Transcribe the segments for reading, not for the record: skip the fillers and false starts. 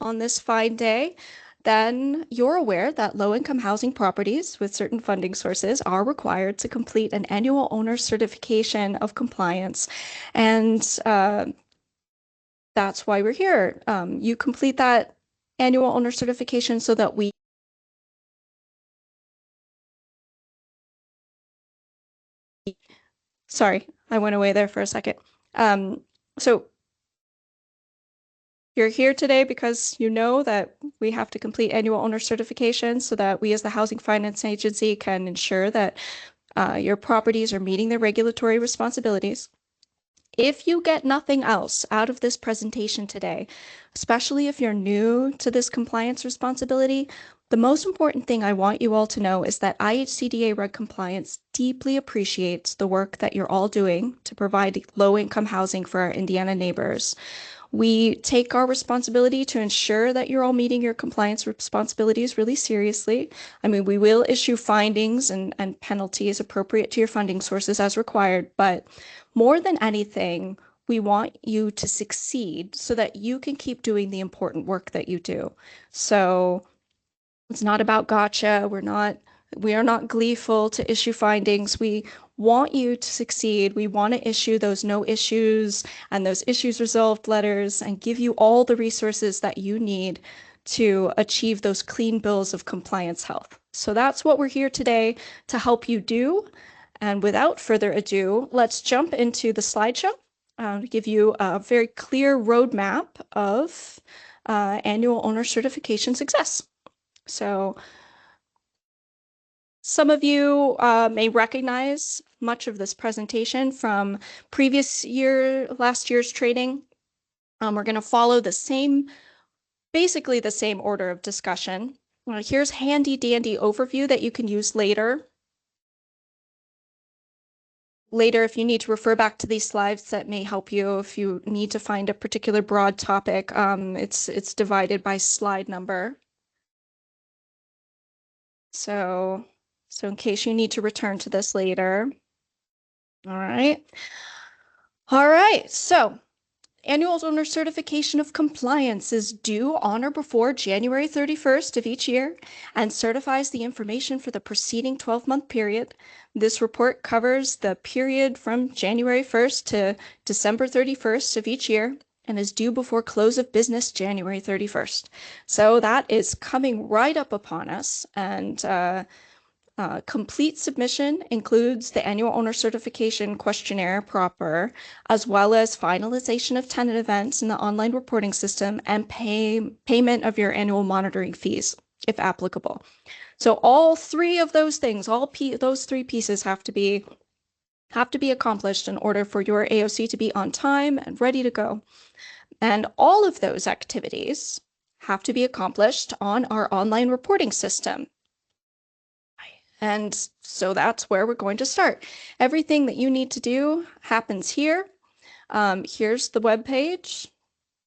on this fine day, then you're aware that low-income housing properties with certain funding sources are required to complete an annual owner certification of compliance. And that's why we're here. You complete that annual owner certification so that we Sorry, I went away there for a second. So you're here today because you know that we have to complete annual owner certification so that we as the Housing Finance Agency can ensure that your properties are meeting their regulatory responsibilities. If you get nothing else out of this presentation today, especially if you're new to this compliance responsibility, the most important thing I want you all to know is that IHCDA Reg Compliance deeply appreciates the work that you're all doing to provide low-income housing for our Indiana neighbors. We take our responsibility to ensure that you're all meeting your compliance responsibilities really seriously. I mean, we will issue findings and penalties appropriate to your funding sources as required, but more than anything, we want you to succeed so that you can keep doing the important work that you do. So it's not about gotcha. We are not gleeful to issue findings. We want you to succeed. We want to issue those no issues and those issues resolved letters and give you all the resources that you need to achieve those clean bills of compliance health. So that's what we're here today to help you do. And without further ado, let's jump into the slideshow to give you a very clear roadmap of annual owner certification success. So some of you may recognize much of this presentation from last year's training. We're going to follow basically the same order of discussion. Here's handy dandy overview that you can use later. If you need to refer back to these slides, that may help you if you need to find a particular broad topic. It's divided by slide number. So in case you need to return to this later. All right. So annual owner certification of compliance is due on or before January 31st of each year and certifies the information for the preceding 12-month period. This report covers the period from January 1st to December 31st of each year and is due before close of business January 31st. So that is coming right up upon us, and complete submission includes the annual owner certification questionnaire proper, as well as finalization of tenant events in the online reporting system and payment of your annual monitoring fees, if applicable. So all three of those things, those three pieces have to be accomplished in order for your AOC to be on time and ready to go. And all of those activities have to be accomplished on our online reporting system. And so that's where we're going to start. Everything that you need to do happens here. Here's the web page.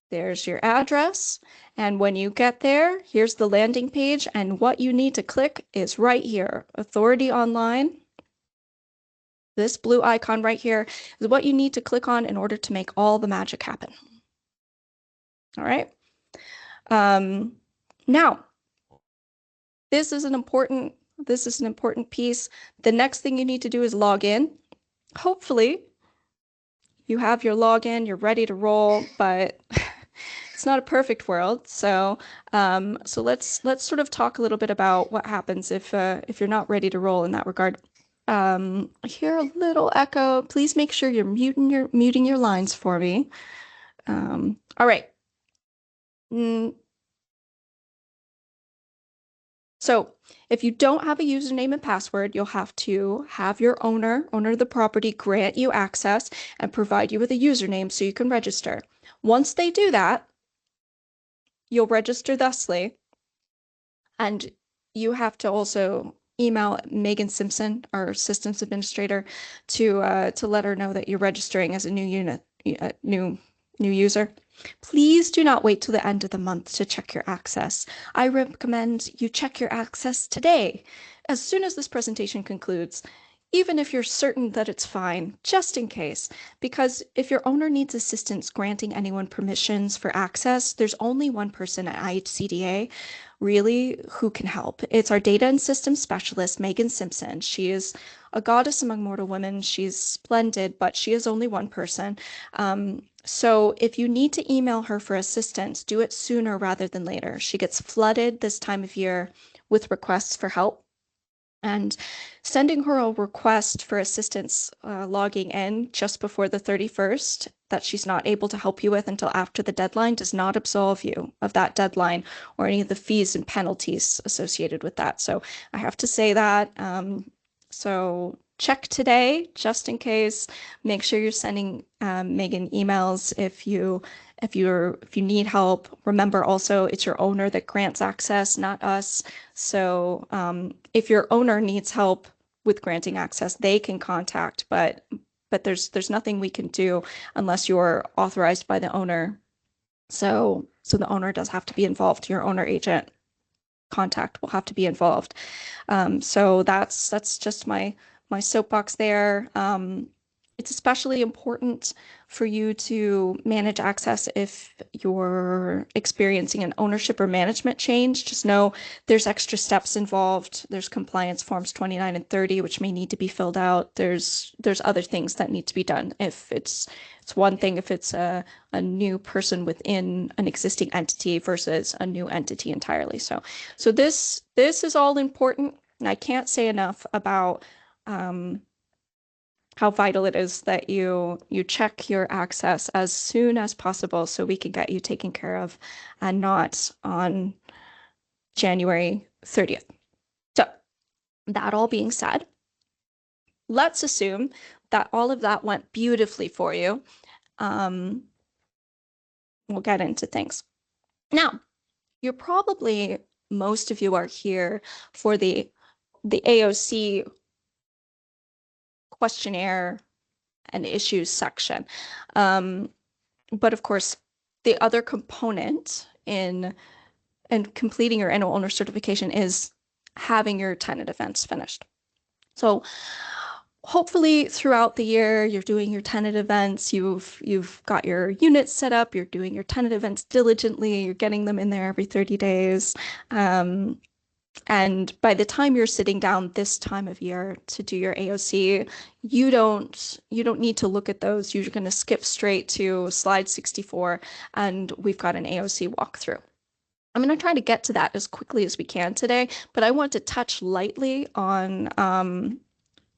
There's your address. And when you get there, here's the landing page. And what you need to click is right here, Authority Online. This blue icon right here is what you need to click on in order to make all the magic happen. All right. Now, this is an important piece. The next thing you need to do is log in. Hopefully, you have your login, you're ready to roll, but it's not a perfect world. So let's sort of talk a little bit about what happens if you're not ready to roll in that regard. I hear a little echo. Please make sure you're muting your lines for me. All right. So if you don't have a username and password, you'll have to have your owner of the property grant you access and provide you with a username so you can register. Once they do that, you'll register thusly, and you have to also email Megan Simpson, our systems administrator, to let her know that you're registering as a new user. Please do not wait till the end of the month to check your access. I recommend you check your access today. As soon as this presentation concludes, even if you're certain that it's fine, just in case. Because if your owner needs assistance granting anyone permissions for access, there's only one person at IHCDA really who can help. It's our data and systems specialist, Megan Simpson. She is a goddess among mortal women. She's splendid, but she is only one person. So if you need to email her for assistance, do it sooner rather than later. She gets flooded this time of year with requests for help. And sending her a request for assistance logging in just before the 31st that she's not able to help you with until after the deadline does not absolve you of that deadline or any of the fees and penalties associated with that. So I have to say that. So check today just in case. Make sure you're sending Megan emails if you need help. Remember also it's your owner that grants access, not us. So if your owner needs help with granting access, they can contact, but there's nothing we can do unless you're authorized by the owner. So the owner does have to be involved. Your owner agent contact will have to be involved. So that's just my soapbox there. It's especially important for you to manage access if you're experiencing an ownership or management change. Just know there's extra steps involved. There's compliance forms 29 and 30, which may need to be filled out. There's other things that need to be done. If it's one thing if it's a new person within an existing entity versus a new entity entirely. So this is all important, and I can't say enough about how vital it is that you check your access as soon as possible so we can get you taken care of and not on January 30th. So that all being said, let's assume that all of that went beautifully for you. We'll get into things. Now, you're probably, most of you are here for the AOC questionnaire and issues section. But of course, the other component in completing your annual owner certification is having your tenant events finished. So hopefully throughout the year, you're doing your tenant events, you've got your units set up, you're doing your tenant events diligently, you're getting them in there every 30 days. And by the time you're sitting down this time of year to do your AOC, you don't need to look at those. You're going to skip straight to slide 64, and we've got an AOC walkthrough. I'm going to try to get to that as quickly as we can today, but I want to touch lightly on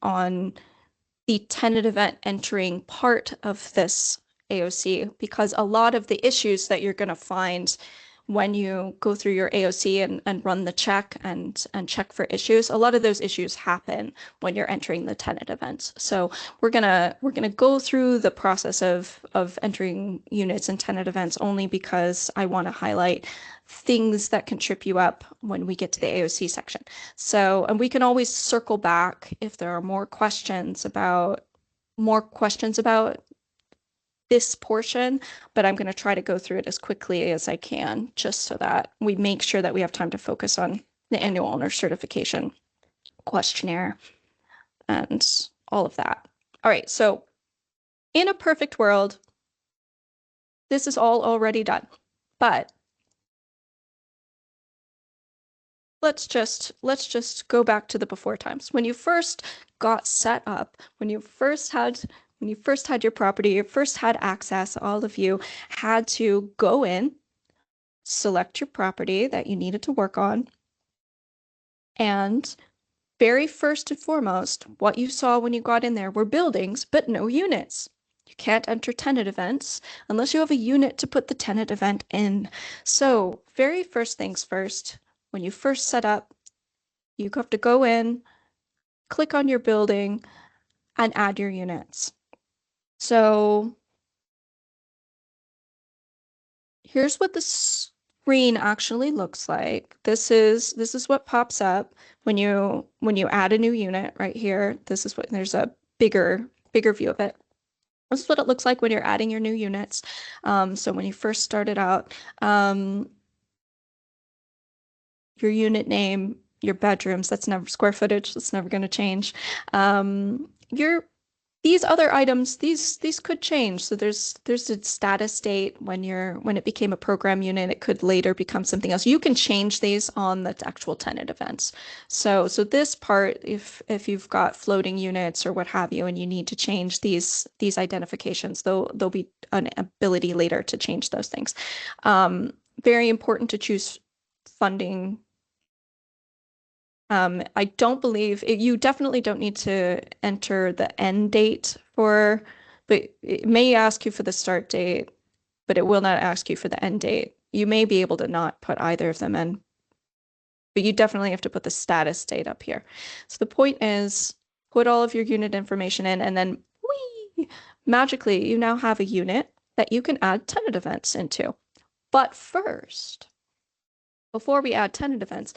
the tenant event entering part of this AOC, because a lot of the issues that you're going to find when you go through your AOC and run the check and check for issues, a lot of those issues happen when you're entering the tenant events. So we're gonna go through the process of entering units and tenant events only because I want to highlight things that can trip you up when we get to the AOC section. So, and we can always circle back if there are more questions about this portion, but I'm going to try to go through it as quickly as I can, just so that we make sure that we have time to focus on the annual owner certification questionnaire and all of that. All right, so in a perfect world, this is all already done, but let's just go back to the before times. When you first got set up, when you first had your property, you first had access, all of you had to go in, select your property that you needed to work on, and very first and foremost, what you saw when you got in there were buildings, but no units. You can't enter tenant events unless you have a unit to put the tenant event in. So very first things first, when you first set up, you have to go in, click on your building, and add your units. So here's what the screen actually looks like. This is what pops up when you add a new unit right here. This is what, there's a bigger view of it. This is what it looks like when you're adding your new units. So when you first started out, your unit name your bedrooms. That's never square footage. That's never going to change. Your these other items, these could change. So there's a status date when it became a program unit. It could later become something else. You can change these on the actual tenant events. So this part, if you've got floating units or what have you, and you need to change these identifications, there'll be an ability later to change those things. Very important to choose funding. I don't believe you definitely don't need to enter the end date but it may ask you for the start date, but it will not ask you for the end date. You may be able to not put either of them in, but you definitely have to put the status date up here. So the point is, put all of your unit information in, and then whee, magically you now have a unit that you can add tenant events into. But first, before we add tenant events,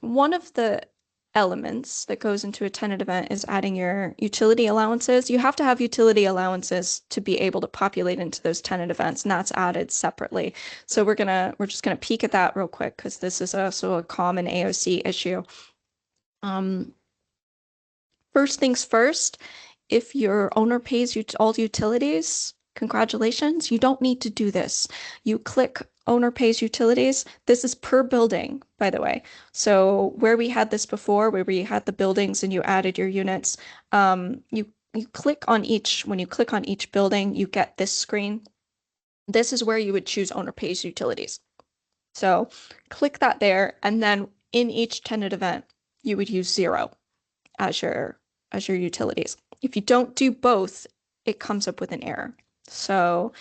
one of the elements that goes into a tenant event is adding your utility allowances. You have to have utility allowances to be able to populate into those tenant events, and that's added separately. So we're just gonna peek at that real quick because this is also a common AOC issue. First things first, if your owner pays you all utilities, congratulations, you don't need to do this. You click owner pays utilities. This is per building, by the way. So where we had this before, where we had the buildings and you added your units, you click on each, when you click on each building, you get this screen. This is where you would choose owner pays utilities. So click that there, and then in each tenant event, you would use 0 as your utilities. If you don't do both, it comes up with an error. So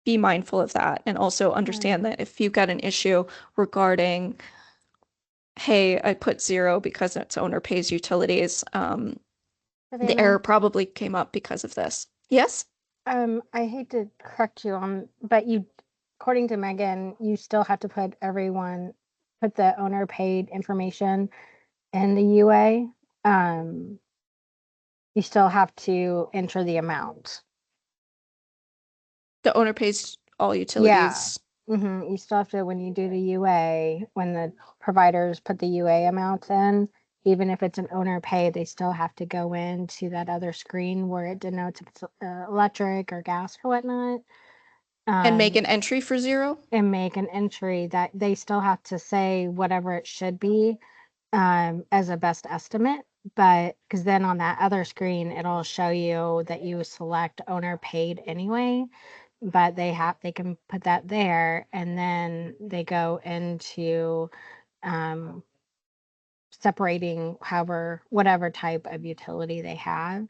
be mindful of that, and also understand that if you've got an issue regarding, hey, I put 0 because it's owner pays utilities, the error probably came up because of this. Yes? I hate to correct you on, but according to Megan, you still have to put the owner paid information in the UA. You still have to enter the amount. The owner pays all utilities. Yeah. You still have to, when you do the UA, when the providers put the UA amounts in, even if it's an owner pay, they still have to go into that other screen where it denotes if it's electric or gas or whatnot. And make an entry for 0? And make an entry that they still have to say whatever it should be as a best estimate. But because then on that other screen, it'll show you that you select owner paid anyway. But they can put that there, and then they go into separating whatever type of utility they have,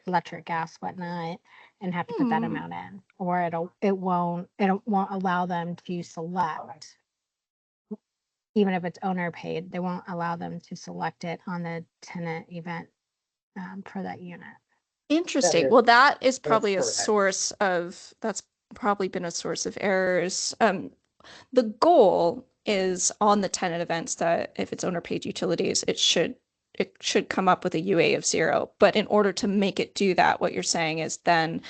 electric, gas, whatnot, and have to put that amount in, or it won't allow them to select. Even if it's owner paid, they won't allow them to select it on the tenant event for that unit. Interesting. Well, that's probably been a source of errors. The goal is on the tenant events that if it's owner paid utilities, it should come up with a UA of 0. But in order to make it do that, what you're saying is then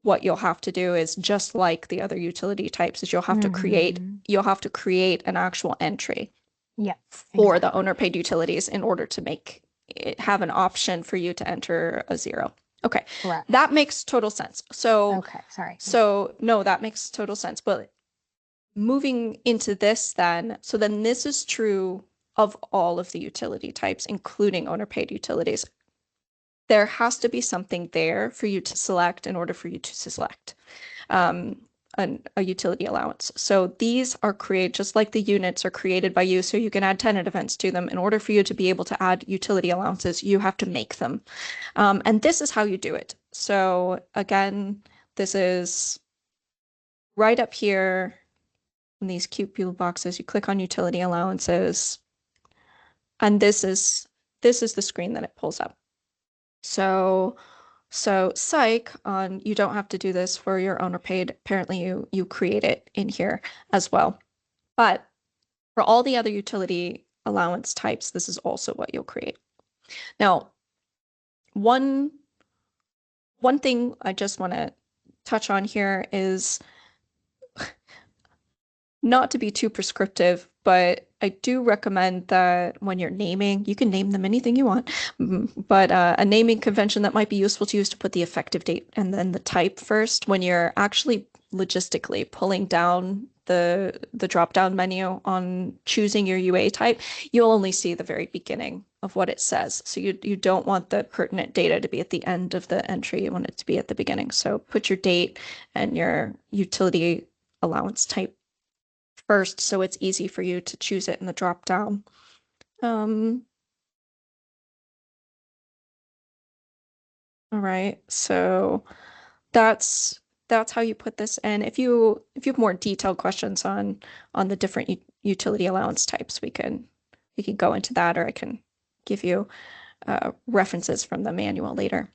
what you'll have to do is, just like the other utility types, is you'll have to create an actual entry for the owner paid utilities in order to make it have an option for you to enter a 0. Okay. Correct. That makes total sense. So, okay, sorry. So no, that makes total sense. But moving into this then, so then this is true of all of the utility types, including owner paid utilities. There has to be something there for you to select in order for you to select a utility allowance. So these are created just like the units are created by you, so you can add tenant events to them. In order for you to be able to add utility allowances, you have to make them. And this is how you do it. So again, this is right up here in these cute blue boxes. You click on utility allowances, and this is the screen that it pulls up. So psych on, you don't have to do this for your owner paid. Apparently you create it in here as well. But for all the other utility allowance types, this is also what you'll create. Now, one thing I just want to touch on here is not to be too prescriptive, but I do recommend that when you're naming, you can name them anything you want, but a naming convention that might be useful to you is to put the effective date and then the type first when you're actually logistically pulling down the drop down menu on choosing your UA type. You'll only see the very beginning of what it says. So you don't want the pertinent data to be at the end of the entry. You want it to be at the beginning. So put your date and your utility allowance type first, so it's easy for you to choose it in the drop down. All right, so that's how you put this in. If you have more detailed questions on the different utility allowance types, we can go into that, or I can give you references from the manual later.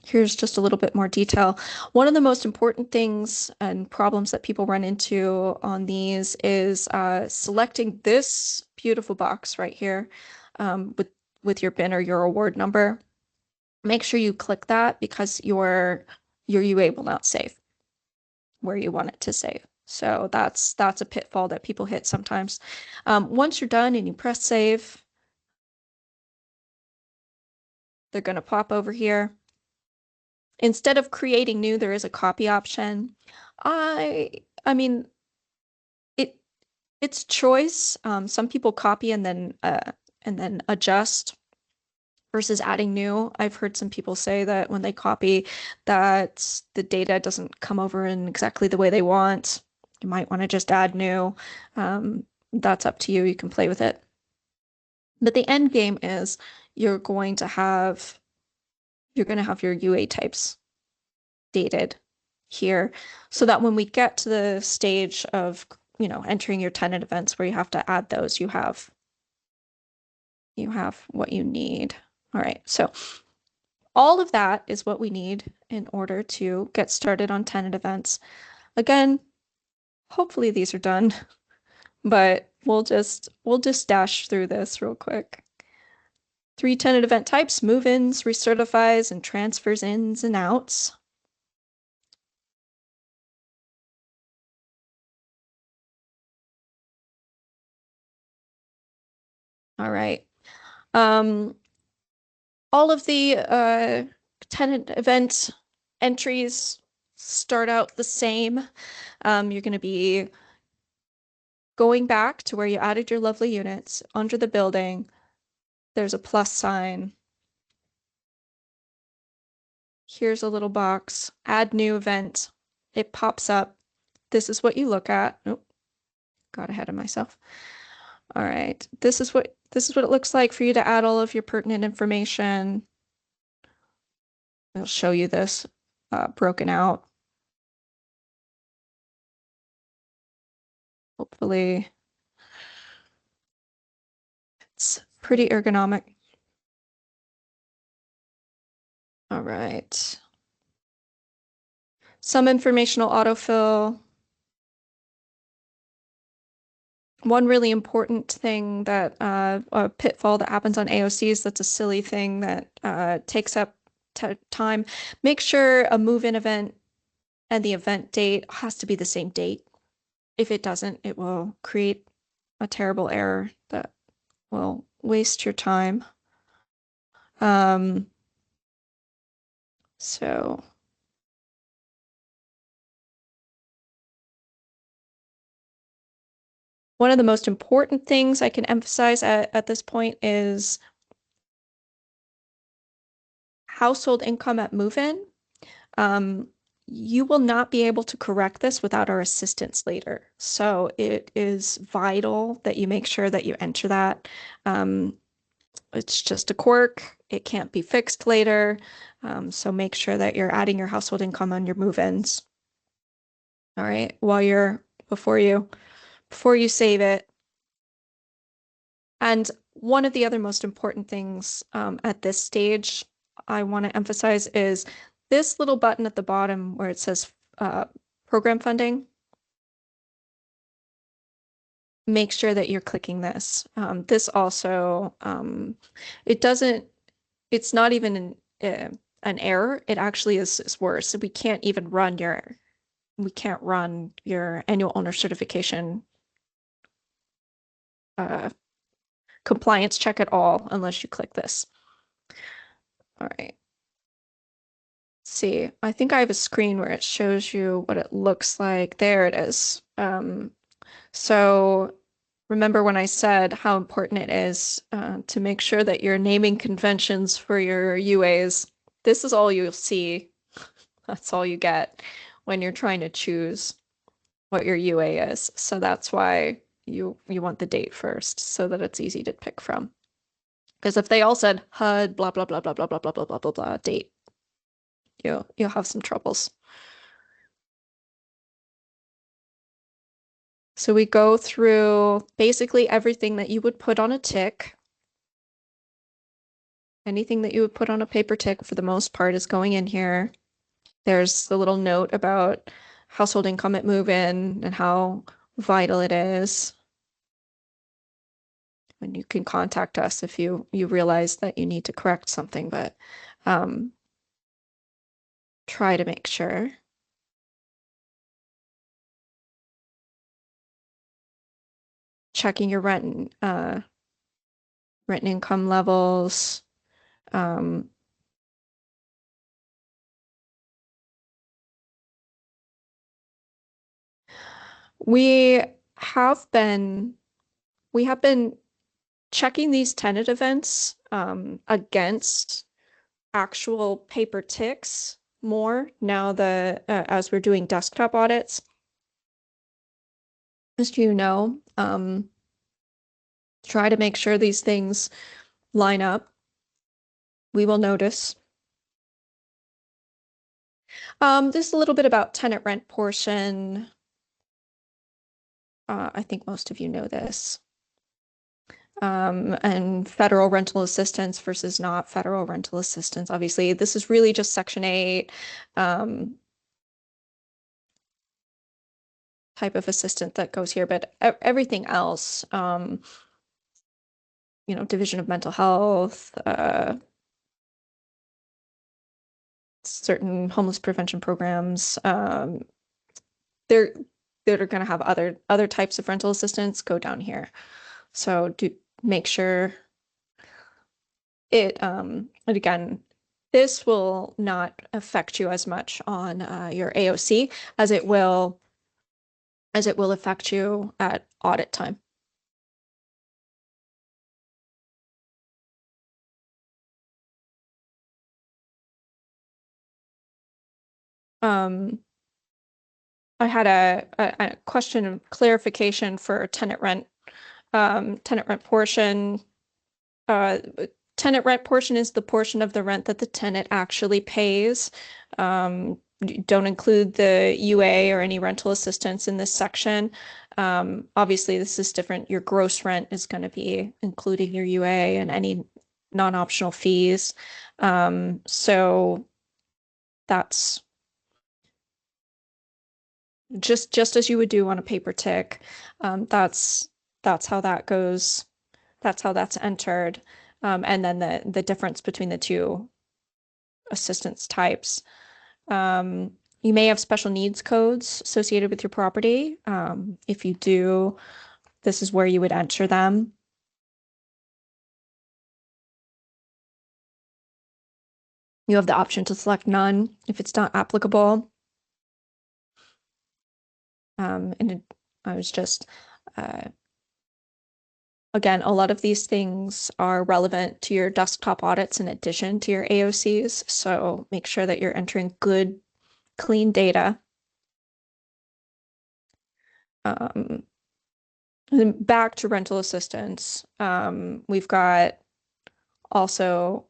Here's just a little bit more detail. One of the most important things and problems that people run into on these is selecting this beautiful box right here with your bin or your award number. Make sure you click that because your UA will not save where you want it to save. So that's a pitfall that people hit sometimes. Once you're done and you press save, they're going to pop over here. Instead of creating new, there is a copy option. I mean, it's choice. Some people copy and then adjust versus adding new. I've heard some people say that when they copy, that the data doesn't come over in exactly the way they want. You might want to just add new. That's up to you. You can play with it. But the end game is you're going to have your UA types dated here so that when we get to the stage of, entering your tenant events where you have to add those, you have what you need. All right, so all of that is what we need in order to get started on tenant events. Again, hopefully these are done, but we'll just dash through this real quick. 3 tenant event types: move-ins, recertifies, and transfers ins and outs. All right. All of the tenant event entries start out the same. You're going to be going back to where you added your lovely units. Under the building, there's a plus sign. Here's a little box. Add new event. It pops up. This is what you look at. Oh, got ahead of myself. All right. This is what it looks like for you to add all of your pertinent information. I'll show you this broken out. Hopefully it's pretty ergonomic. All right. Some informational autofill. One really important thing that a pitfall that happens on AOCs, that's a silly thing that takes up time. Make sure a move-in event and the event date has to be the same date. If it doesn't, it will create a terrible error that will waste your time. So one of the most important things I can emphasize at this point is household income at move-in. You will not be able to correct this without our assistance later. So it is vital that you make sure that you enter that. It's just a quirk. It can't be fixed later. So make sure that you're adding your household income on your move-ins. All right, before you save it. And one of the other most important things at this stage I want to emphasize is this little button at the bottom where it says program funding. Make sure that you're clicking this. This also, it's not even an error. It actually is worse. So we can't even run we can't run your annual owner certification compliance check at all unless you click this. All right. See, I think I have a screen where it shows you what it looks like. There it is. So remember when I said how important it is to make sure that your naming conventions for your UAs, this is all you'll see. That's all you get when you're trying to choose what your UA is. So that's why you want the date first so that it's easy to pick from. Because if they all said HUD, blah, blah, blah, blah, blah, blah, blah, blah, blah, blah, blah, date, you'll have some troubles. So we go through basically everything that you would put on a tick. Anything that you would put on a paper tick for the most part is going in here. There's the little note about household income at move-in and how vital it is. And you can contact us if you realize that you need to correct something, but try to make sure. Checking your rent and income levels. We have been checking these tenant events against actual paper ticks more now as we're doing desktop audits. Just you know, try to make sure these things line up. We will notice. Just a little bit about tenant rent portion. I think most of you know this. And federal rental assistance versus not federal rental assistance. Obviously, this is really just Section 8 type of assistance that goes here, but everything else, Division of Mental Health, certain homeless prevention programs, they're going to have other types of rental assistance go down here. So do make sure and again, this will not affect you as much on your AOC as it will affect you at audit time. I had a question of clarification for tenant rent portion. Tenant rent portion is the portion of the rent that the tenant actually pays. Don't include the UA or any rental assistance in this section. Obviously, this is different. Your gross rent is going to be including your UA and any non-optional fees. So that's just as you would do on a paper tick. That's how that goes. That's how that's entered. And then the difference between the two assistance types. You may have special needs codes associated with your property. If you do, this is where you would enter them. You have the option to select none if it's not applicable. I was just, again, a lot of these things are relevant to your desktop audits in addition to your AOCs. So make sure that you're entering good, clean data. And back to rental assistance. We've got also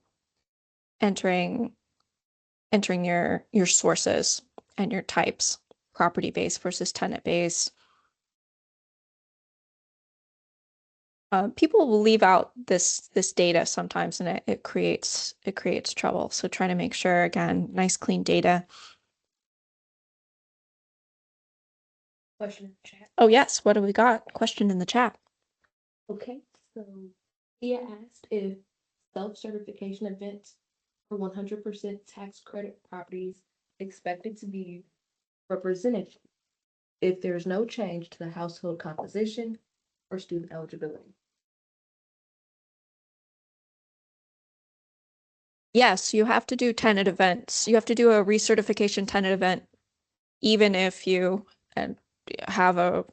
entering your sources and your types, property based versus tenant based. People will leave out this data sometimes, and it creates trouble. So try to make sure, again, nice clean data. Question in the chat. Oh yes, what do we got? Question in the chat. Okay, so Tia asked if self-certification events for 100% tax credit properties expected to be represented if there's no change to the household composition or student eligibility. Yes, you have to do tenant events. You have to do a recertification tenant event, even if you have a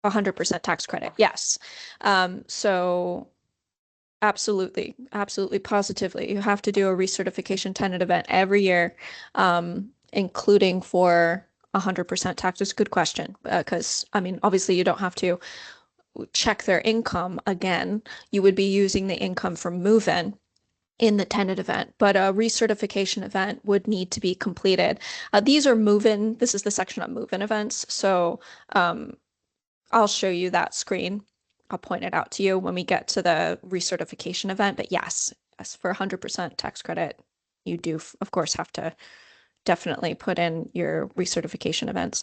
100% tax credit. Yes. So absolutely, absolutely, positively, you have to do a recertification tenant event every year, including for 100% tax. It's a good question because, I mean, obviously you don't have to check their income again. You would be using the income from move-in the tenant event, but a recertification event would need to be completed. These are move-in. This is the section on move-in events. So I'll show you that screen. I'll point it out to you when we get to the recertification event. But yes, for 100% tax credit, you do, of course, have to definitely put in your recertification events.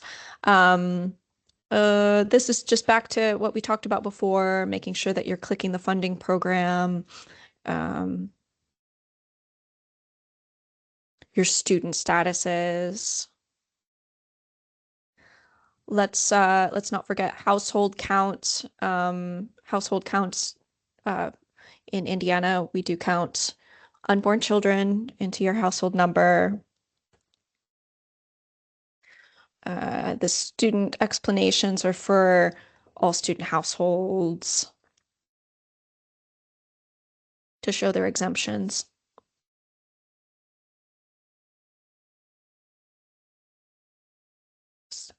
This is just back to what we talked about before, making sure that you're clicking the funding program. Your student statuses. Let's not forget household count. Household counts in Indiana, we do count unborn children into your household number. The student explanations are for all student households to show their exemptions.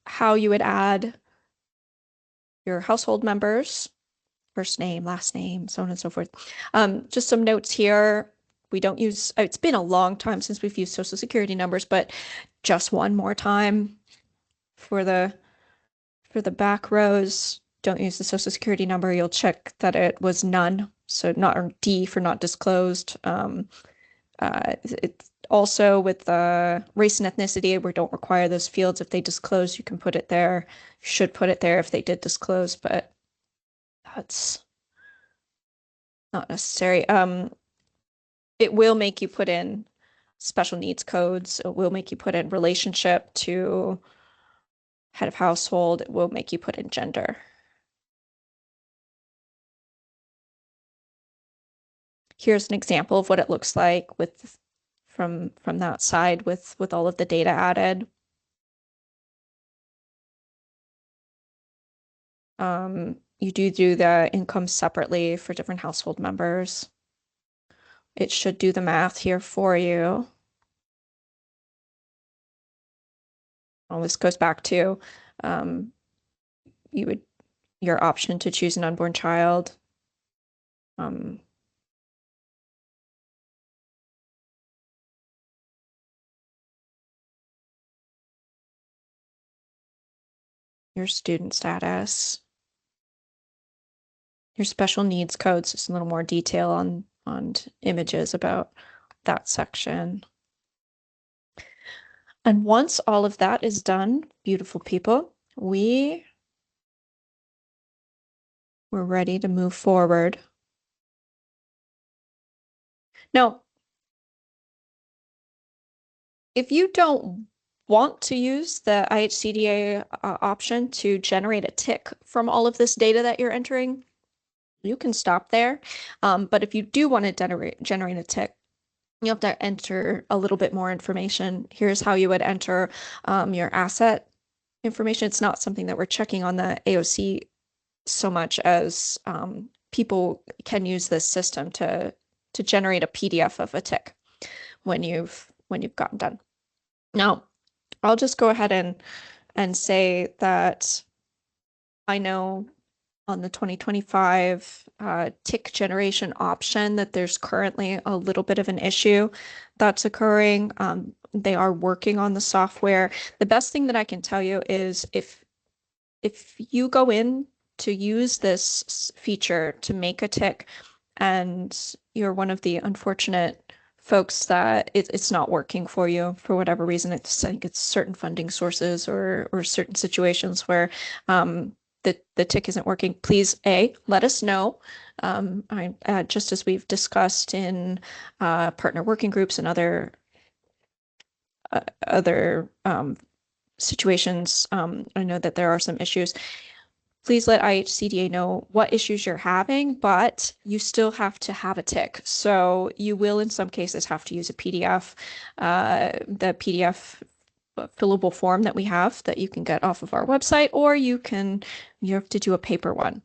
How you would add your household members, first name, last name, so on and so forth. Just some notes here. We don't use, it's been a long time since we've used social security numbers, but just one more time for the back rows, don't use the social security number. You'll check that it was none. So not D for not disclosed. It's also with race and ethnicity, we don't require those fields. If they disclose, you can put it there. You should put it there if they did disclose, but that's not necessary. It will make you put in special needs codes. It will make you put in relationship to head of household. It will make you put in gender. Here's an example of what it looks like with from that side with all of the data added. You do the income separately for different household members. It should do the math here for you. Well, this goes back to your option to choose an unborn child. Your student status, your special needs codes, just a little more detail on images about that section. And once all of that is done, beautiful people, we're ready to move forward. Now, if you don't want to use the IHCDA option to generate a tick from all of this data that you're entering, you can stop there. But if you do want to generate a tick, you have to enter a little bit more information. Here's how you would enter your asset information. It's not something that we're checking on the AOC so much as people can use this system to generate a PDF of a tick when you've gotten done. Now, I'll just go ahead and say that I know on the 2025 tick generation option that there's currently a little bit of an issue that's occurring. They are working on the software. The best thing that I can tell you is if you go in to use this feature to make a tick and you're one of the unfortunate folks that it's not working for you for whatever reason, I think it's certain funding sources or certain situations where the tick isn't working, please let us know. Just as we've discussed in partner working groups and other situations, I know that there are some issues. Please let IHCDA know what issues you're having, but you still have to have a tick. So you will, in some cases, have to use a PDF, the PDF fillable form that we have that you can get off of our website, or you have to do a paper one.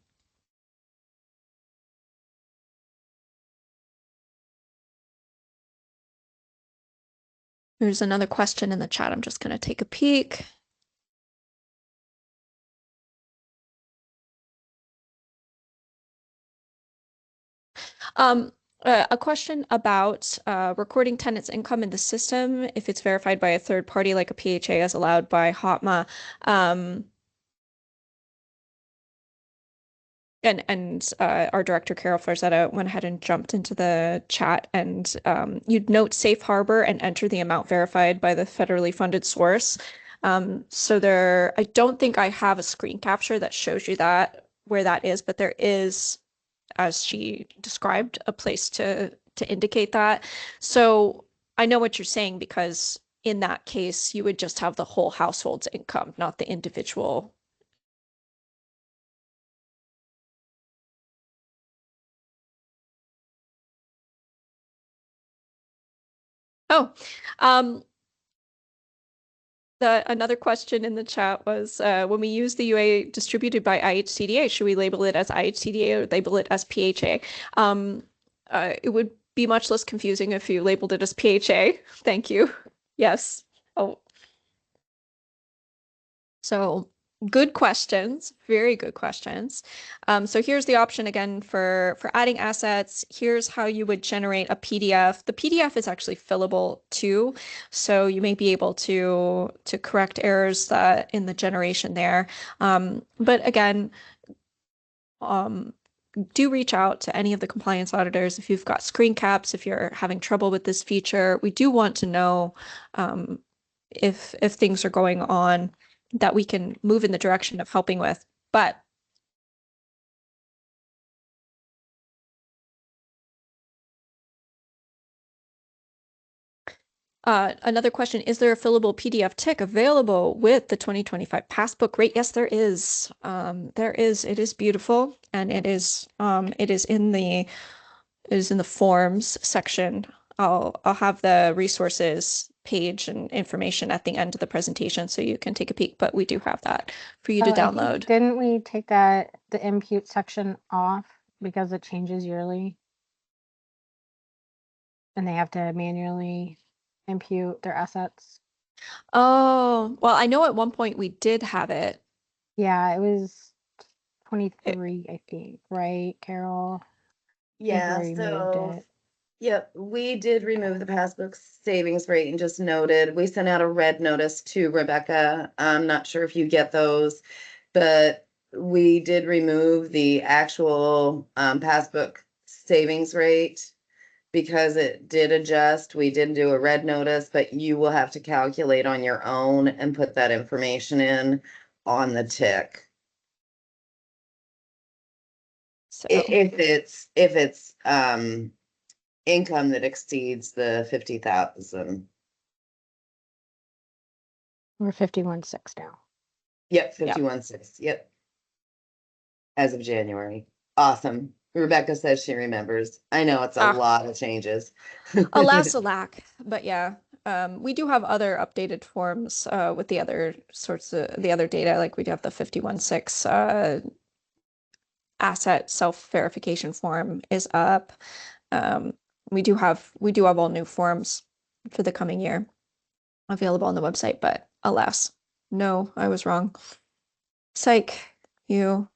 There's another question in the chat. I'm just going to take a peek. A question about recording tenants' income in the system, if it's verified by a third party like a PHA as allowed by HOTMA. And our director, Carol Farzetta, went ahead and jumped into the chat, and you'd note safe harbor and enter the amount verified by the federally funded source. So there, I don't think I have a screen capture that shows you that where that is, but there is, as she described, a place to indicate that. So I know what you're saying, because in that case, you would just have the whole household's income, not the individual. Oh, another question in the chat was when we use the UA distributed by IHCDA, should we label it as IHCDA or label it as PHA? It would be much less confusing if you labeled it as PHA. Thank you. Yes. Oh, so good questions, very good questions. So here's the option again for adding assets. Here's how you would generate a PDF. The PDF is actually fillable too, so you may be able to correct errors that in the generation there. But again, do reach out to any of the compliance auditors if you've got screen caps, if you're having trouble with this feature. We do want to know if things are going on that we can move in the direction of helping with. But another question, is there a fillable PDF tick available with the 2025 passbook rate? Yes, there is. There is. It is beautiful, and it is in the forms section. I'll have the resources page and information at the end of the presentation so you can take a peek, but we do have that for you to download. Didn't we take the impute section off because it changes yearly? And they have to manually impute their assets? Oh, well, I know at one point we did have it. Yeah, it was 23, I think, right, Carol? Yeah, we so removed it. Yep, we did remove the passbook savings rate and just noted, we sent out a red notice to Rebecca. I'm not sure if you get those, but we did remove the actual passbook savings rate because it did adjust. We did do a red notice, but you will have to calculate on your own and put that information in on the tick. So If it's income that exceeds the 50,000. We're 51.6 now. Yep, 51.6. Yep. As of January. Awesome. Rebecca says she remembers. I know it's a lot of changes. alas, alack, but yeah. We do have other updated forms with the other sorts of the other data, like we do have the 51.6 asset self-verification form is up. We do have all new forms for the coming year available on the website, but alas, no, I was wrong. Psych, you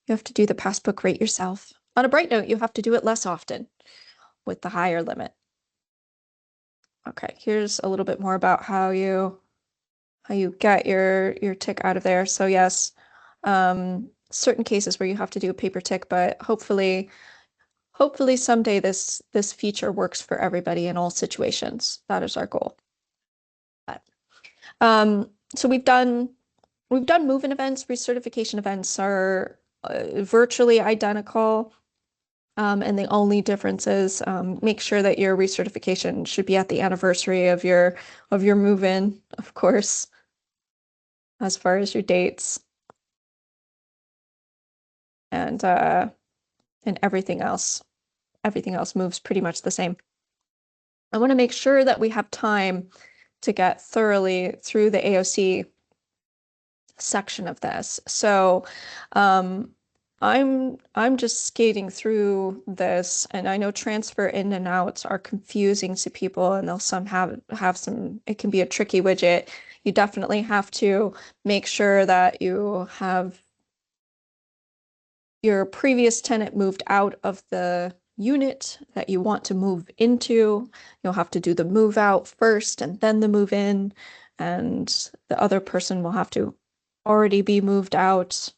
have to do the passbook rate yourself. On a bright note, you have to do it less often with the higher limit. Okay, here's a little bit more about how you get your tick out of there. So yes, certain cases where you have to do a paper tick, but hopefully someday this feature works for everybody in all situations. That is our goal. But, so we've done move-in events. Recertification events are virtually identical. And the only difference is make sure that your recertification should be at the anniversary of your move-in, of course. as far as your dates and everything else. Everything else moves pretty much the same. I want to make sure that we have time to get thoroughly through the AOC section of this. So I'm just skating through this, and I know transfer in and outs are confusing to people, and they'll some have some, it can be a tricky widget. You definitely have to make sure that you have your previous tenant moved out of the unit that you want to move into. You'll have to do the move out first and then the move in, and the other person will have to already be moved out.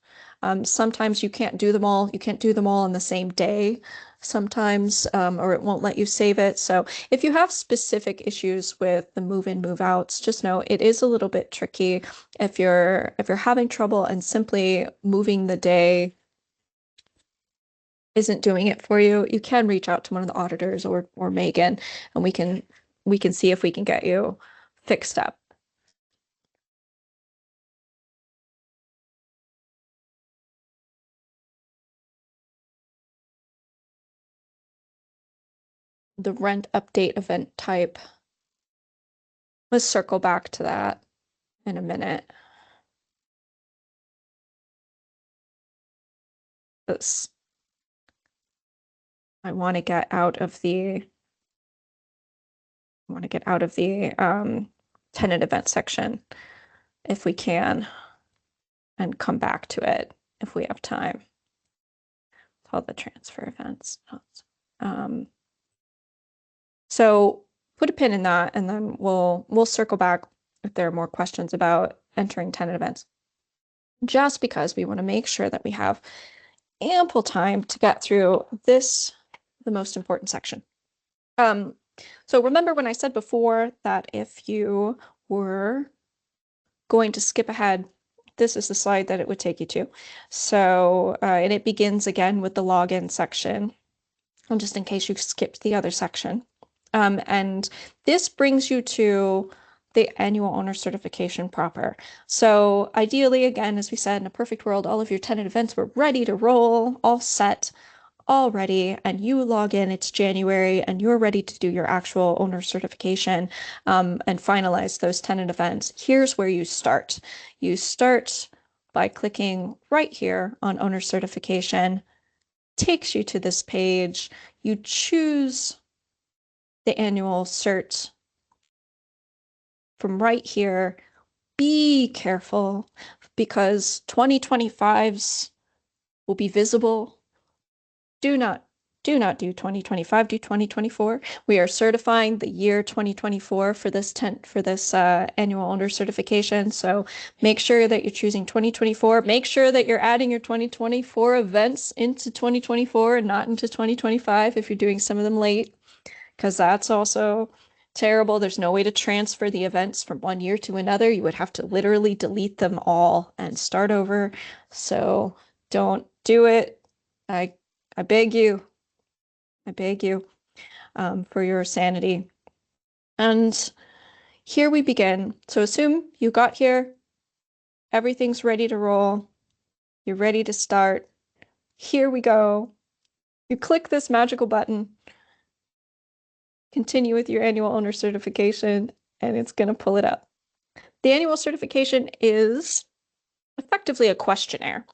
Sometimes you can't do them all. You can't do them all on the same day sometimes, or it won't let you save it. So if you have specific issues with the move in, move outs, just know it is a little bit tricky. If you're having trouble and simply moving the day isn't doing it for you, you can reach out to one of the auditors or Megan, and we can see if we can get you fixed up. The rent update event type. Let's circle back to that in a minute. This, I want to get out of the tenant event section if we can, and come back to it if we have time. All the transfer events. So put a pin in that, and then we'll circle back if there are more questions about entering tenant events. Just because we want to make sure that we have ample time to get through this, the most important section. So remember when I said before that if you were going to skip ahead, this is the slide that it would take you to. So, and it begins again with the login section, and just in case you skipped the other section. And this brings you to the annual owner certification proper. So ideally, again, as we said, in a perfect world, all of your tenant events were ready to roll, all set, all ready, and you log in, it's January, and you're ready to do your actual owner certification and finalize those tenant events. Here's where you start. You start by clicking right here on owner certification, takes you to this page. You choose the annual cert from right here. Be careful because 2025s will be visible. Do not do 2025, do 2024. We are certifying the year 2024 for this annual owner certification. So make sure that you're choosing 2024. Make sure that you're adding your 2024 events into 2024 and not into 2025 if you're doing some of them late, because that's also terrible. There's no way to transfer the events from one year to another. You would have to literally delete them all and start over. So don't do it. I beg you. I beg you for your sanity. And here we begin. So assume you got here, everything's ready to roll, you're ready to start. Here we go. You click this magical button, continue with your annual owner certification, and it's going to pull it up. The annual certification is effectively a questionnaire.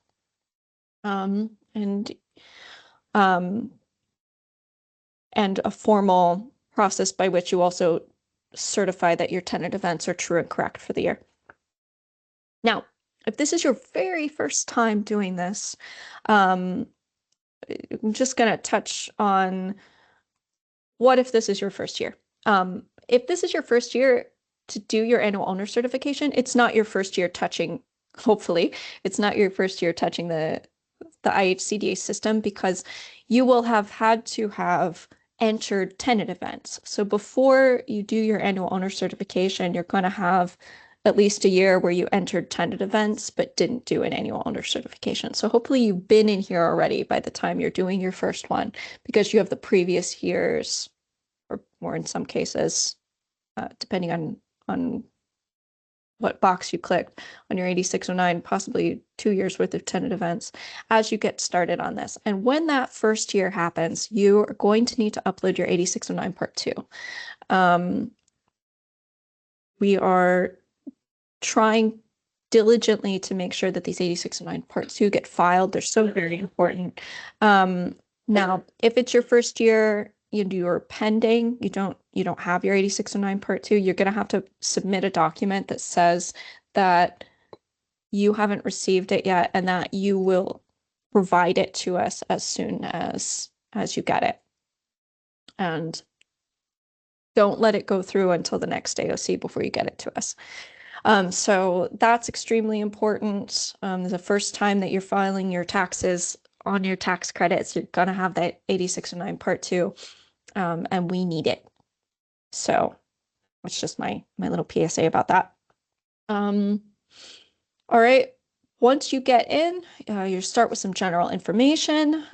And a formal process by which you also certify that your tenant events are true and correct for the year. Now, if this is your very first time doing this, I'm just going to touch on what if this is your first year. If this is your first year to do your annual owner certification, it's not your first year touching, hopefully, it's not your first year touching the IHCDA system, because you will have had to have entered tenant events. So before you do your annual owner certification, you're going to have at least a year where you entered tenant events but didn't do an annual owner certification. So hopefully you've been in here already by the time you're doing your first one, because you have the previous years, or more in some cases, depending on what box you clicked on your 8609, possibly 2 years worth of tenant events as you get started on this. And when that first year happens, you are going to need to upload your 8609 Part 2. We are trying diligently to make sure that these 8609 Part 2 get filed. They're so very important. Now, if it's your first year, you're pending, you don't have your 8609 Part 2, you're going to have to submit a document that says that you haven't received it yet and that you will provide it to us as soon as you get it. And don't let it go through until the next AOC before you get it to us. So that's extremely important. The first time that you're filing your taxes on your tax credits, you're going to have that 8609 Part 2, and we need it. So it's just my little PSA about that. All right. Once you get in, you start with some general information.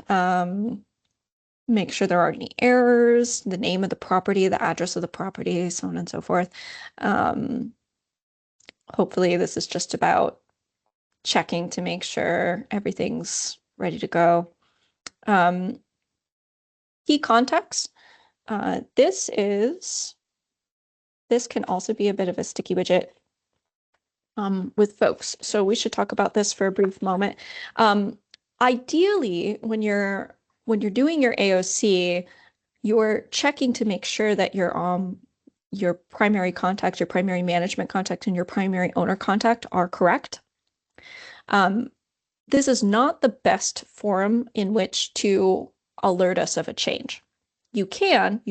Make sure there aren't any errors, the name of the property, the address of the property, so on and so forth. Hopefully this is just about checking to make sure everything's ready to go. Key contacts. This can also be a bit of a sticky widget with folks. So we should talk about this for a brief moment. Ideally, when you're doing your AOC, you're checking to make sure that your primary contact, your primary management contact, and your primary owner contact are correct. This is not the best forum in which to alert us of a change. You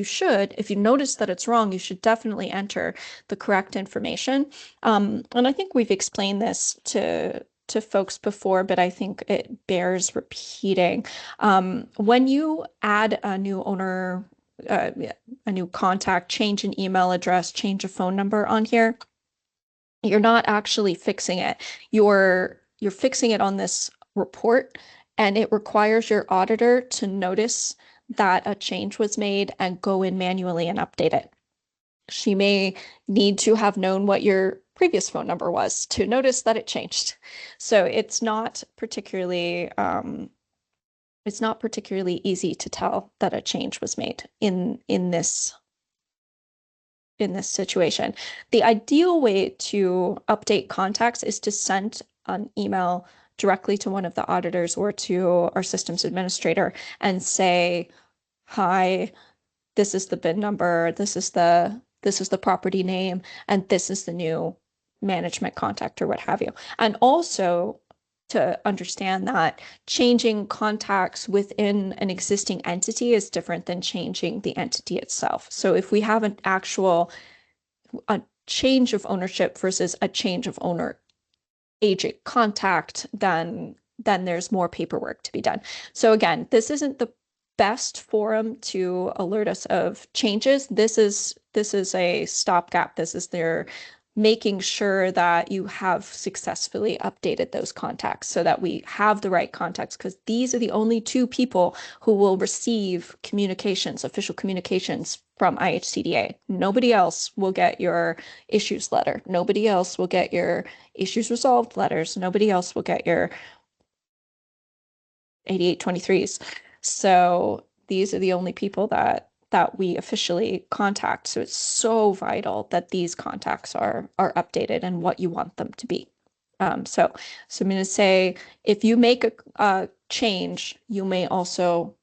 should, if you notice that it's wrong, you should definitely enter the correct information. And I think we've explained this to folks before, but I think it bears repeating. When you add a new owner, a new contact, change an email address, change a phone number on here, you're not actually fixing it. You're fixing it on this report, and it requires your auditor to notice that a change was made and go in manually and update it. She may need to have known what your previous phone number was to notice that it changed. So it's not particularly easy to tell that a change was made in this situation. The ideal way to update contacts is to send an email directly to one of the auditors or to our systems administrator and say, hi, this is the BIN number, this is the property name, and this is the new management contact or what have you. And also to understand that changing contacts within an existing entity is different than changing the entity itself. So if we have a change of ownership versus a change of owner agent contact, then there's more paperwork to be done. So again, this isn't the best forum to alert us of changes. This is a stopgap. This is their making sure that you have successfully updated those contacts so that we have the right contacts, because these are the only two people who will receive communications, official communications from IHCDA. Nobody else will get your issues letter. Nobody else will get your issues resolved letters. Nobody else will get your 8823s. So these are the only people that we officially contact. So it's so vital that these contacts are updated and what you want them to be. So I'm going to say, if you make a change, you may also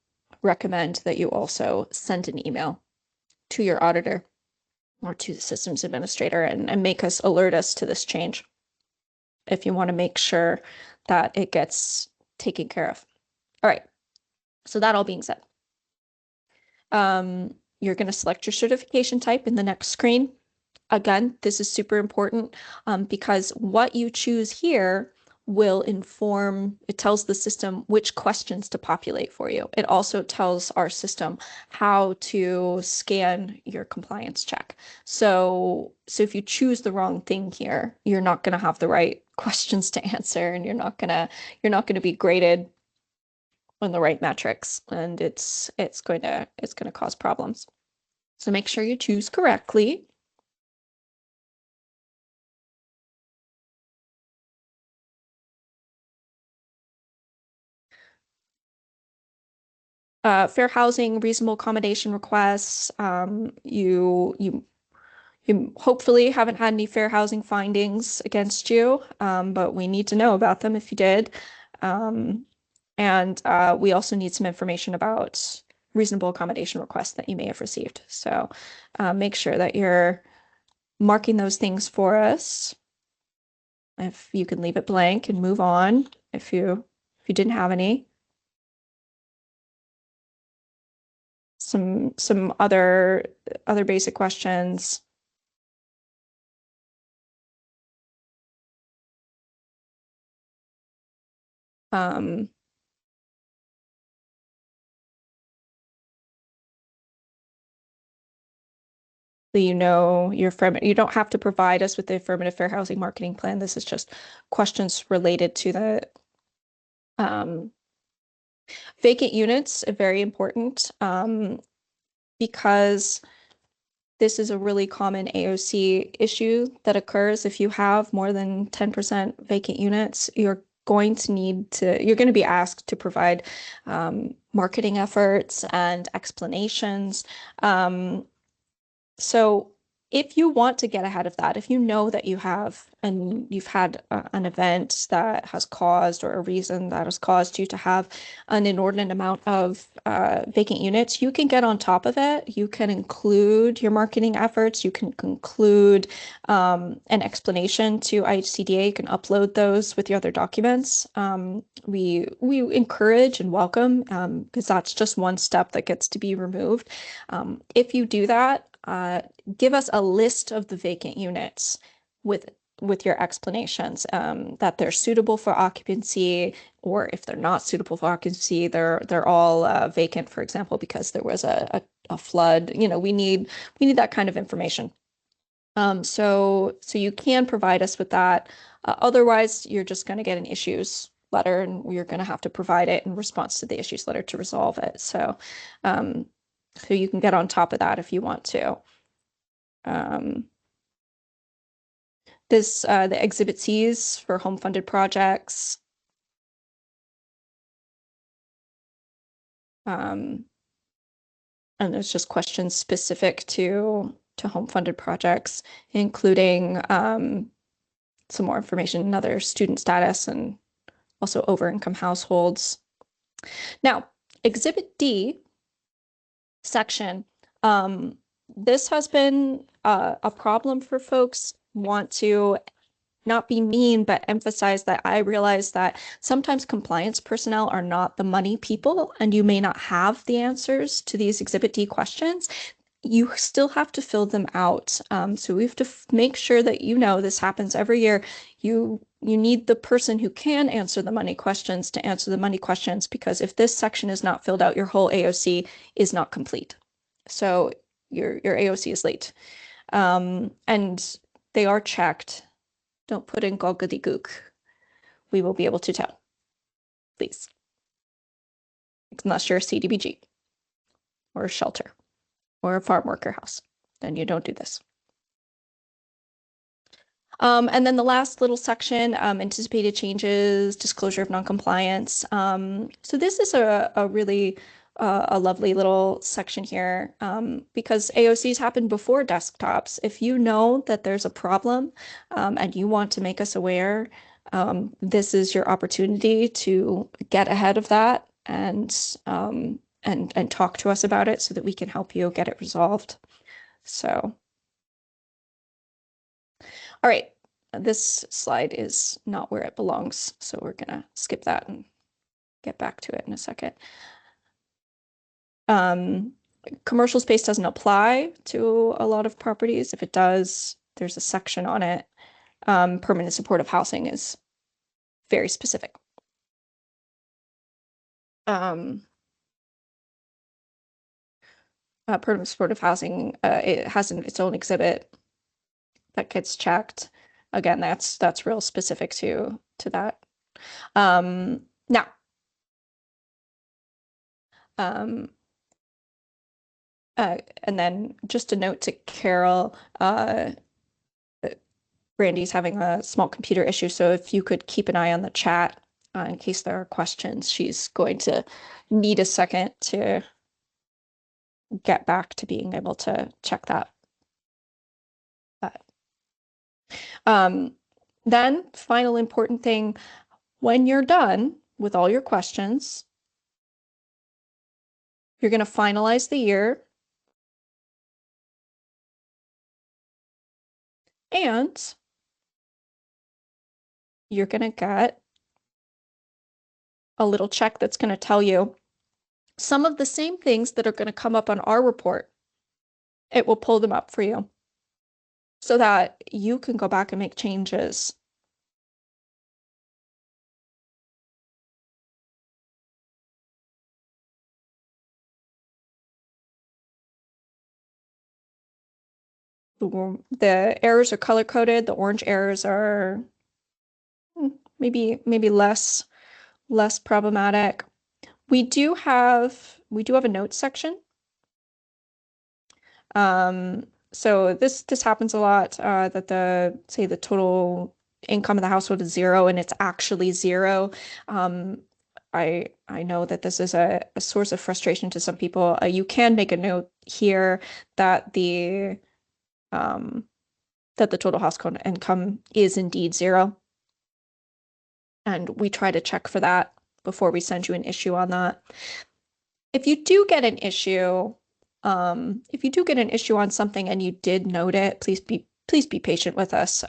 recommend that you also send an email to your auditor or to the systems administrator and make us alert us to this change if you want to make sure that it gets taken care of. All right. So that all being said, you're going to select your certification type in the next screen. Again, this is super important because what you choose here will inform, it tells the system which questions to populate for you. It also tells our system how to scan your compliance check. So if you choose the wrong thing here, you're not going to have the right questions to answer, and you're not going to be graded on the right metrics, and it's going to cause problems. So make sure you choose correctly. fair housing, reasonable accommodation requests. You hopefully haven't had any fair housing findings against you, but we need to know about them if you did. And we also need some information about reasonable accommodation requests that you may have received. So make sure that you're marking those things for us. If you can leave it blank and move on if you didn't have any. Some other basic questions. So you know you don't have to provide us with the affirmative fair housing marketing plan. This is just questions related to the vacant units are very important because this is a really common AOC issue that occurs. If you have more than 10% vacant units, you're going to be asked to provide marketing efforts and explanations. So if you want to get ahead of that, if you know that you've had an event that has caused, or a reason that has caused you to have an inordinate amount of vacant units, you can get on top of it. You can include your marketing efforts. You can include an explanation to IHCDA. You can upload those with your other documents. We encourage and welcome because that's just one step that gets to be removed. If you do that, give us a list of the vacant units with your explanations that they're suitable for occupancy, or if they're not suitable for occupancy, they're all vacant, for example, because there was a flood. We need that kind of information. So you can provide us with that. Otherwise, you're just going to get an issues letter, and you're going to have to provide it in response to the issues letter to resolve it. So you can get on top of that if you want to. The Exhibit Cs for home funded projects. And there's just questions specific to home funded projects, including some more information in other student status and also over income households. Now, Exhibit D section. This has been a problem for folks. Want to not be mean, but emphasize that I realize that sometimes compliance personnel are not the money people, and you may not have the answers to these Exhibit D questions. You still have to fill them out. So we have to make sure that this happens every year. You need the person who can answer the money questions to answer the money questions, because if this section is not filled out, your whole AOC is not complete. So your AOC is late. And they are checked. Don't put in gobbledygook. We will be able to tell. Please. Unless you're a CDBG or a shelter or a farm worker house, then you don't do this. And then the last little section, anticipated changes, disclosure of noncompliance. So this is a really a lovely little section here because AOCs happen before desktops. If you know that there's a problem and you want to make us aware, this is your opportunity to get ahead of that and talk to us about it so that we can help you get it resolved. So, all right, this slide is not where it belongs, so we're gonna skip that and get back to it in a second. Commercial space doesn't apply to a lot of properties. If it does, there's a section on it. Permanent supportive housing is very specific. Permanent supportive housing, it has its own exhibit that gets checked. Again, that's real specific to that. Now, and then just a note to Carol, Brandy's having a small computer issue, so if you could keep an eye on the chat in case there are questions. She's going to need a second to get back to being able to check that. But, then final important thing, when you're done with all your questions, you're going to finalize the year. And you're going to get a little check that's going to tell you some of the same things that are going to come up on our report. It will pull them up for you so that you can go back and make changes. The errors are color coded. The orange errors are maybe less problematic. We do have a notes section. So this happens a lot, that the total income of the household is 0 and it's actually 0. I know that this is a source of frustration to some people. You can make a note here that the total household income is indeed 0. And we try to check for that before we send you an issue on that. If you do get an issue, on something and you did note it, please be patient with us.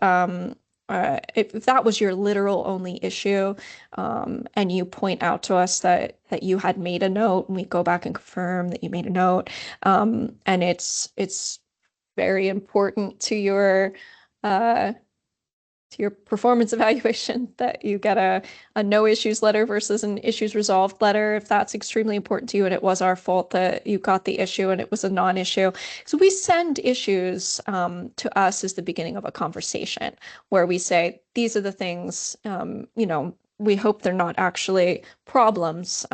If that was your literal only issue, and you point out to us that you had made a note, and we go back and confirm that you made a note, and it's very important to your performance evaluation that you get a no issues letter versus an issues resolved letter, if that's extremely important to you and it was our fault that you got the issue and it was a non-issue. So we send issues to us as the beginning of a conversation where we say, these are the things, we hope they're not actually problems.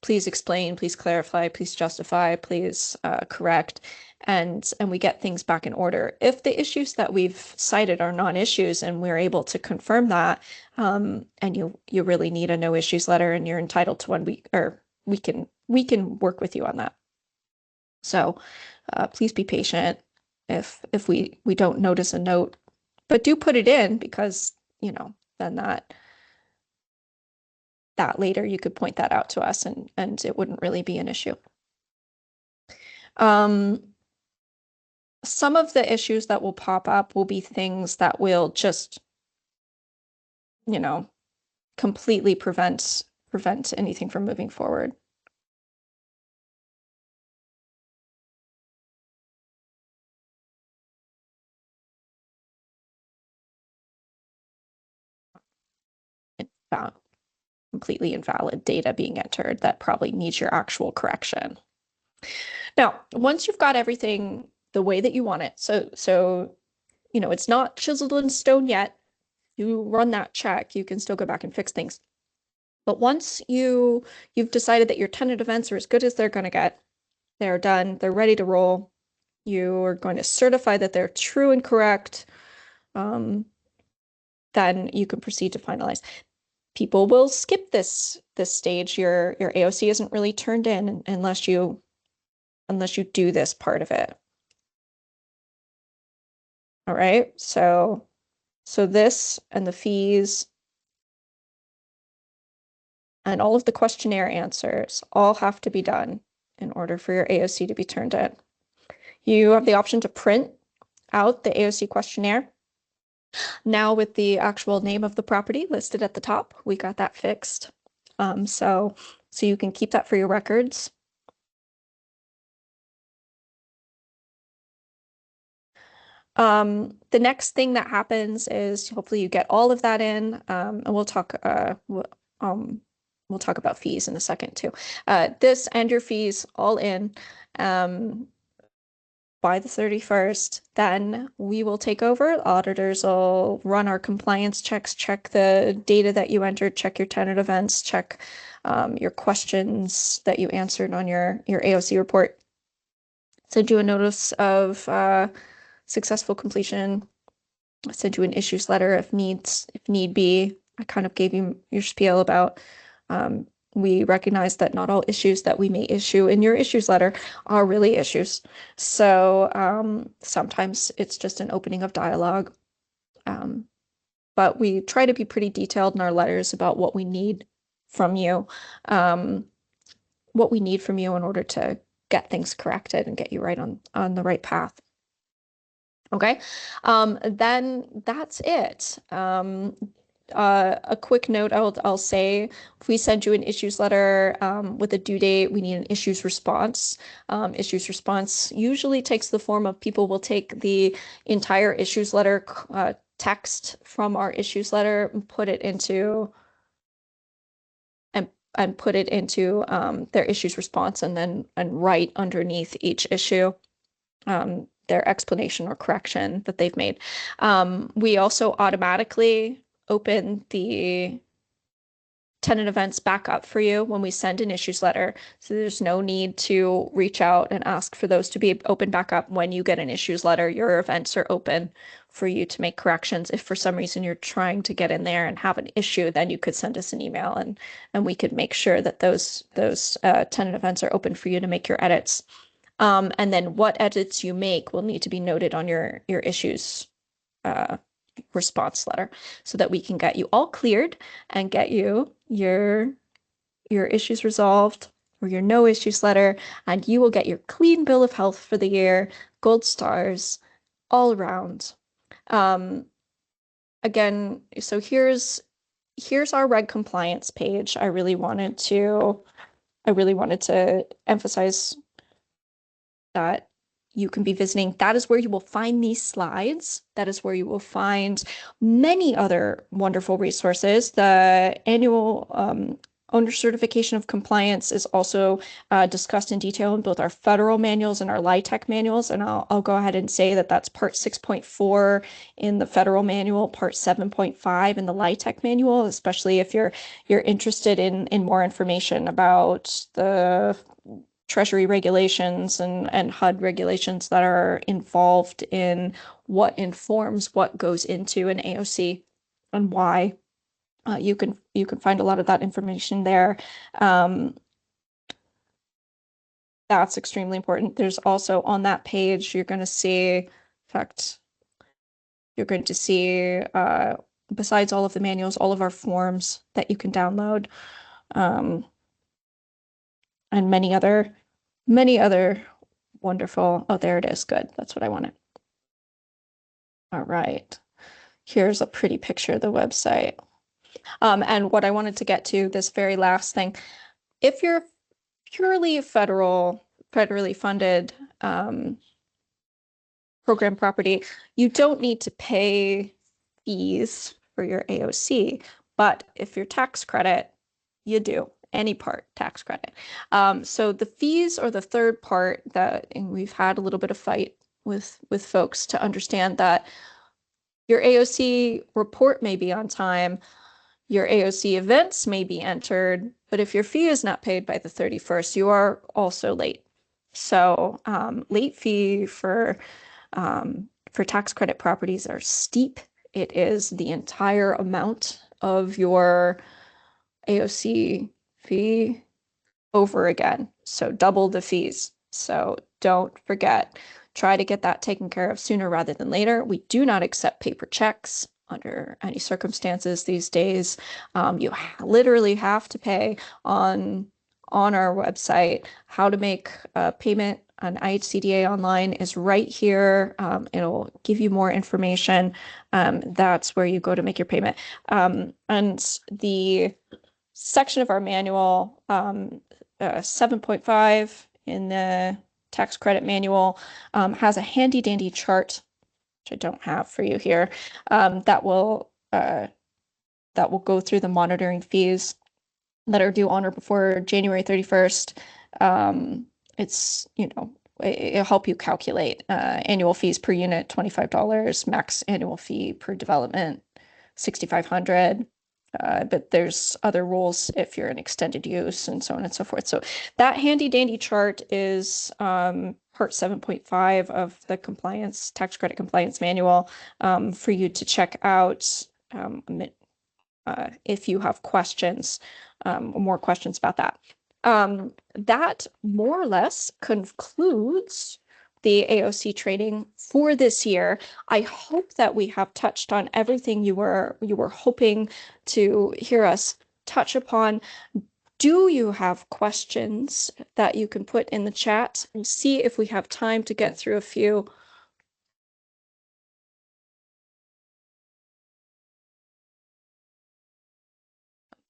Please explain, please clarify, please justify, please correct. And we get things back in order. If the issues that we've cited are non-issues and we're able to confirm that, and you really need a no issues letter and you're entitled to one, we can work with you on that. So please be patient if we don't notice a note, but do put it in, because then that later you could point that out to us and it wouldn't really be an issue. Some of the issues that will pop up will be things that will just, completely prevent anything from moving forward. Completely invalid data being entered that probably needs your actual correction. Now, once you've got everything the way that you want it, so it's not chiseled in stone yet, you run that check, you can still go back and fix things. But once you've decided that your tenant events are as good as they're going to get, they're done, they're ready to roll, you're going to certify that they're true and correct, then you can proceed to finalize. People will skip this stage. Your AOC isn't really turned in unless you do this part of it. All right, so this and the fees and all of the questionnaire answers all have to be done in order for your AOC to be turned in. You have the option to print out the AOC questionnaire. Now with the actual name of the property listed at the top, we got that fixed. So you can keep that for your records. The next thing that happens is hopefully you get all of that in, and we'll talk about fees in a second too. This and your fees all in by the 31st, then we will take over. Auditors will run our compliance checks, check the data that you entered, check your tenant events, check your questions that you answered on your AOC report. Send you a notice of successful completion. Send you an issues letter if need be. I kind of gave you your spiel about we recognize that not all issues that we may issue in your issues letter are really issues. So sometimes it's just an opening of dialogue. But we try to be pretty detailed in our letters about what we need from you, in order to get things corrected and get you right on the right path. Okay, then that's it. A quick note I'll say, if we send you an issues letter with a due date, we need an issues response. Issues response usually takes the form of people will take the entire issues letter text from our issues letter and put it into their issues response, and then write underneath each issue their explanation or correction that they've made. We also automatically open the tenant events back up for you when we send an issues letter. So there's no need to reach out and ask for those to be opened back up when you get an issues letter. Your events are open for you to make corrections. If for some reason you're trying to get in there and have an issue, then you could send us an email and we could make sure that those tenant events are open for you to make your edits. And then what edits you make will need to be noted on your issues response letter so that we can get you all cleared and get you your issues resolved, or your no issues letter, and you will get your clean bill of health for the year, gold stars all around. Again, so here's our reg compliance page. I really wanted to emphasize that you can be visiting. That is where you will find these slides. That is where you will find many other wonderful resources. The annual owner certification of compliance is also discussed in detail in both our federal manuals and our LIHTC manuals. And I'll go ahead and say that that's part 6.4 in the federal manual, part 7.5 in the LIHTC manual, especially if you're interested in more information about the Treasury regulations and HUD regulations that are involved in what informs what goes into an AOC and why. You can find a lot of that information there. That's extremely important. There's also on that page, you're going to see, in fact, you're going to see, besides all of the manuals, all of our forms that you can download, and many other wonderful. Oh, there it is. Good. That's what I wanted. All right. Here's a pretty picture of the website. And what I wanted to get to, this very last thing, if you're purely federally funded program property, you don't need to pay fees for your AOC. But if you're tax credit, you do. Any part tax credit. So the fees are the third part and we've had a little bit of fight with folks to understand that your AOC report may be on time, your AOC events may be entered, but if your fee is not paid by the 31st, you are also late. So late fee for tax credit properties are steep. It is the entire amount of your AOC fee over again. So double the fees. So don't forget, try to get that taken care of sooner rather than later. We do not accept paper checks under any circumstances these days. You literally have to pay on our website. How to make a payment on IHCDA online is right here. It'll give you more information. That's where you go to make your payment. And the section of our manual, 7.5 in the tax credit manual, has a handy dandy chart, which I don't have for you here, that will go through the monitoring fees that are due on or before January 31st. It's, it'll help you calculate annual fees per unit, $25, max annual fee per development, $6,500. But there's other rules if you're in extended use and so on and so forth. So that handy dandy chart is part 7.5 of the tax credit compliance manual, for you to check out. if you have questions, more questions about that. That more or less concludes the AOC training for this year. I hope that we have touched on everything you were hoping to hear us touch upon. Do you have questions that you can put in the chat? We'll see if we have time to get through a few.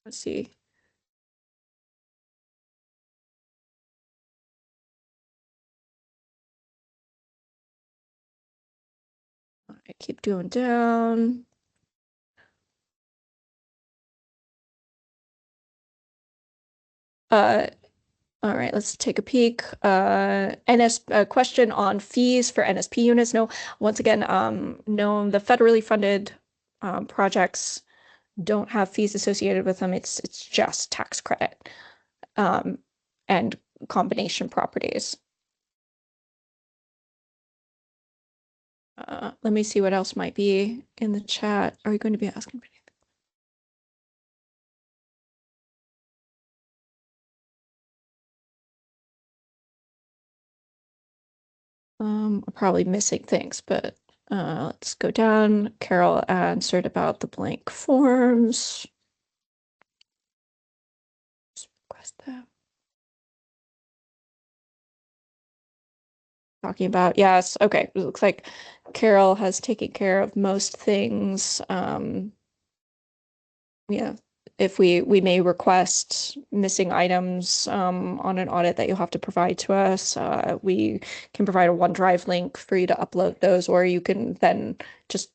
Let's see. I keep doing down. All right, let's take a peek. Question on fees for NSP units. No, once again, no, the federally funded projects don't have fees associated with them. It's just tax credit and combination properties. Let me see what else might be in the chat. Are you going to be asking? I'm probably missing things, but let's go down. Carol answered about the blank forms. Just request that. Talking about, yes, okay. It looks like Carol has taken care of most things. Yeah, if we may request missing items on an audit that you'll have to provide to us, we can provide a OneDrive link for you to upload those, or you can then just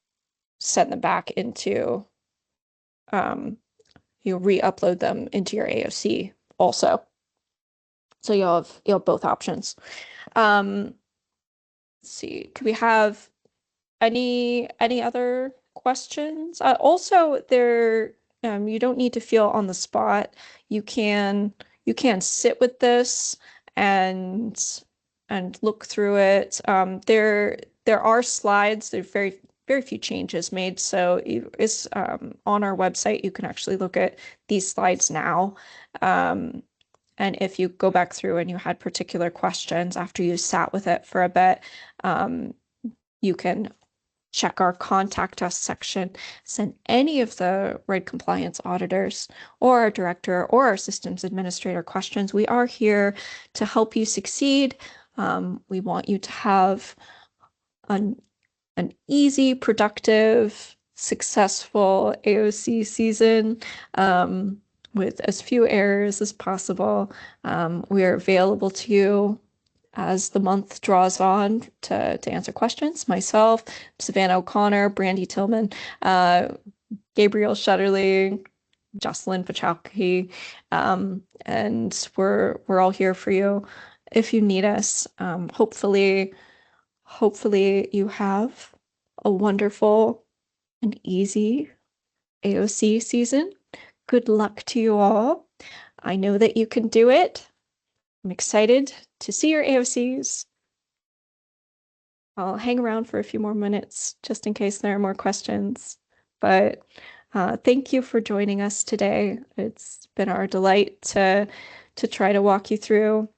send them back into you re-upload them into your AOC also. So you'll have both options. Let's see, could we have any other questions? Also, there you don't need to feel on the spot. You can sit with this and look through it. There are slides. There's very few changes made, so it's on our website. You can actually look at these slides now. And if you go back through and you had particular questions after you sat with it for a bit, you can check our contact us section, send any of the RED compliance auditors or our director or our systems administrator questions. We are here to help you succeed. We want you to have an easy, productive, successful AOC season with as few errors as possible. We are available to you as the month draws on to answer questions. Myself, Savannah O'Connor, Brandy Tillman, Gabriel Shutterly, Jocelyn Pachowski, and we're all here for you if you need us. Hopefully you have a wonderful and easy AOC season. Good luck to you all. I know that you can do it. I'm excited to see your AOCs. I'll hang around for a few more minutes just in case there are more questions. But thank you for joining us today. It's been our delight to try to walk you through.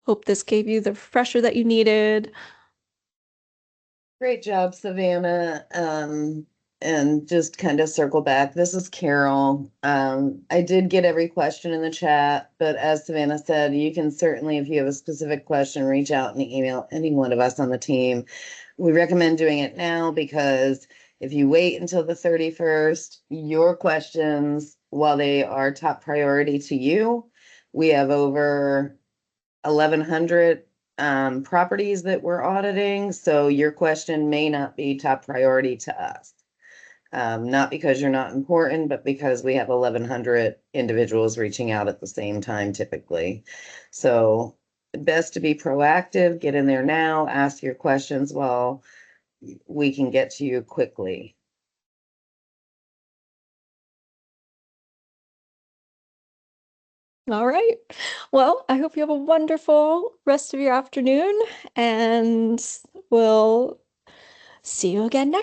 Hope this gave you the refresher that you needed. Great job, Savannah. And just kind of circle back. This is Carol. I did get every question in the chat, but as Savannah said, you can certainly, if you have a specific question, reach out and email any one of us on the team. We recommend doing it now because if you wait until the 31st, your questions, while they are top priority to you, we have over 1,100 properties that we're auditing. So your question may not be top priority to us. Not because you're not important, but because we have 1,100 individuals reaching out at the same time typically. So best to be proactive, get in there now, ask your questions while we can get to you quickly. All right. Well, I hope you have a wonderful rest of your afternoon, and we'll see you again next.